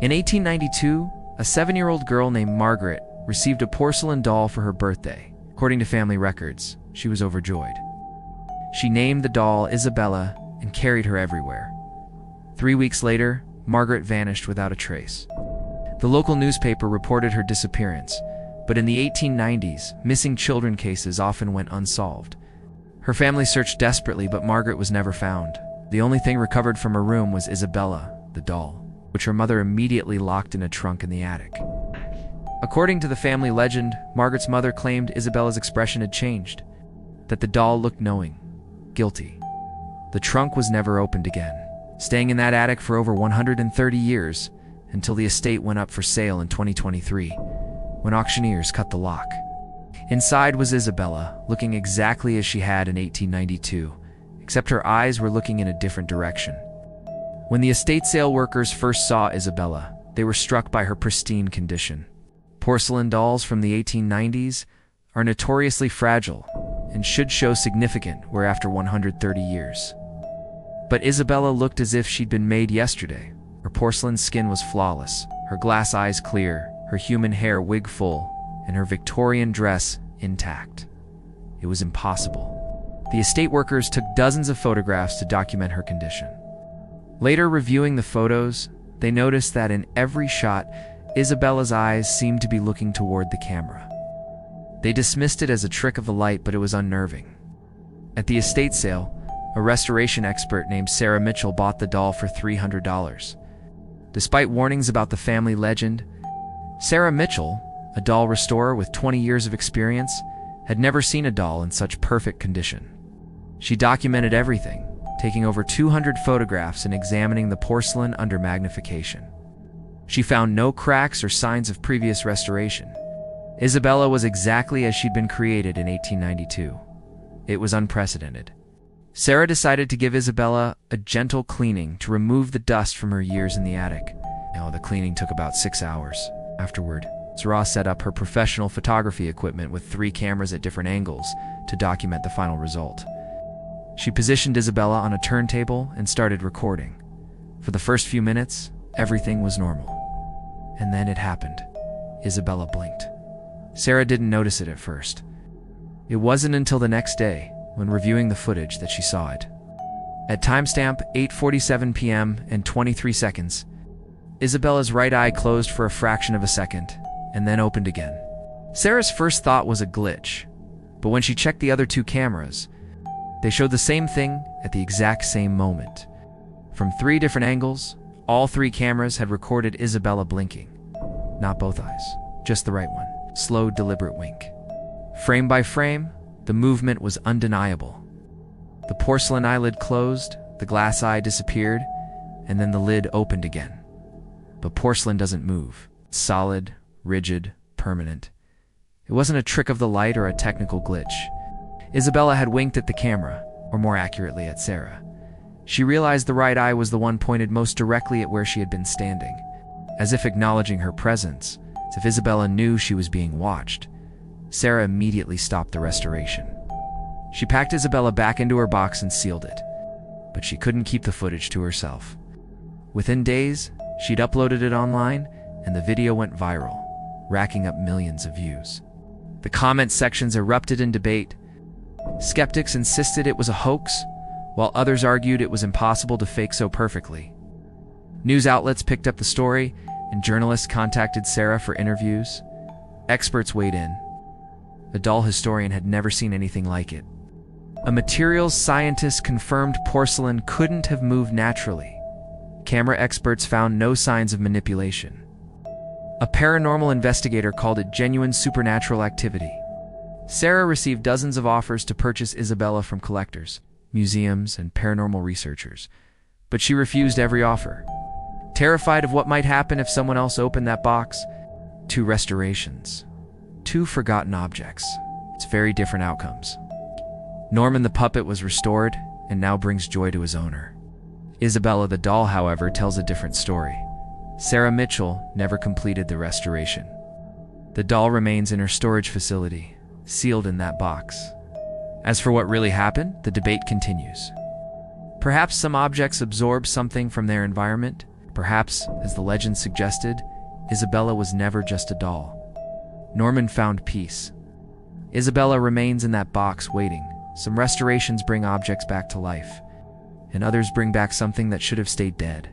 In 1892, a 7-year-old girl named Margaret received a porcelain doll for her birthday. According to family records, she was overjoyed. She named the doll Isabella and carried her everywhere. 3 weeks later, Margaret vanished without a trace. The local newspaper reported her disappearance, but in the 1890s, missing children cases often went unsolved. Her family searched desperately, but Margaret was never found. The only thing recovered from her room was Isabella, the doll, which her mother immediately locked in a trunk in the attic. According to the family legend, Margaret's mother claimed Isabella's expression had changed, that the doll looked knowing, guilty. The trunk was never opened again, staying in that attic for over 130 years until the estate went up for sale in 2023, when auctioneers cut the lock. Inside was Isabella, looking exactly as she had in 1892, except her eyes were looking in a different direction. When the estate sale workers first saw Isabella, they were struck by her pristine condition. Porcelain dolls from the 1890s are notoriously fragile and should show significant wear after 130 years. But Isabella looked as if she'd been made yesterday. Her porcelain skin was flawless, her glass eyes clear, her human hair wig full, and her Victorian dress intact. It was impossible. The estate workers took dozens of photographs to document her condition. Later, reviewing the photos, they noticed that in every shot, Isabella's eyes seemed to be looking toward the camera. They dismissed it as a trick of the light, but it was unnerving. At the estate sale, a restoration expert named Sarah Mitchell bought the doll for $300. Despite warnings about the family legend, Sarah Mitchell, a doll restorer with 20 years of experience, had never seen a doll in such perfect condition. She documented everything, taking over 200 photographs and examining the porcelain under magnification. She found no cracks or signs of previous restoration. Isabella was exactly as she'd been created in 1892. It was unprecedented. Sarah decided to give Isabella a gentle cleaning to remove the dust from her years in the attic. The cleaning took about 6 hours. Afterward, Sarah set up her professional photography equipment with 3 cameras at different angles to document the final result. She positioned Isabella on a turntable and started recording. For the first few minutes, everything was normal. And then it happened. Isabella blinked. Sarah didn't notice it at first. It wasn't until the next day, when reviewing the footage, that she saw it. At timestamp 8:47 p.m. and 23 seconds, Isabella's right eye closed for a fraction of a second, and then opened again. Sarah's first thought was a glitch, but when she checked the other 2 cameras, they showed the same thing at the exact same moment. From 3 different angles, all 3 cameras had recorded Isabella blinking. Not both eyes, just the right one. Slow, deliberate wink. Frame by frame, the movement was undeniable. The porcelain eyelid closed, the glass eye disappeared, and then the lid opened again. But porcelain doesn't move. It's solid, rigid, permanent. It wasn't a trick of the light or a technical glitch. Isabella had winked at the camera, or more accurately at Sarah. She realized the right eye was the one pointed most directly at where she had been standing, as if acknowledging her presence, as if Isabella knew she was being watched. Sarah immediately stopped the restoration. She packed Isabella back into her box and sealed it, but she couldn't keep the footage to herself. Within days, she'd uploaded it online, and the video went viral, racking up millions of views. The comment sections erupted in debate. Skeptics insisted it was a hoax, while others argued it was impossible to fake so perfectly. News outlets picked up the story, and journalists contacted Sarah for interviews. Experts weighed in. The doll historian had never seen anything like it. A materials scientist confirmed porcelain couldn't have moved naturally. Camera experts found no signs of manipulation. A paranormal investigator called it genuine supernatural activity. Sarah received dozens of offers to purchase Isabella from collectors, museums, and paranormal researchers, but she refused every offer. Terrified of what might happen if someone else opened that box, 2 restorations, 2 forgotten objects. It's very different outcomes. Norman the puppet was restored and now brings joy to his owner. Isabella the doll, however, tells a different story. Sarah Mitchell never completed the restoration. The doll remains in her storage facility, sealed in that box. As for what really happened, the debate continues. Perhaps some objects absorb something from their environment. Perhaps, as the legend suggested, Isabella was never just a doll. Norman found peace. Isabella remains in that box waiting. Some restorations bring objects back to life, and others bring back something that should have stayed dead.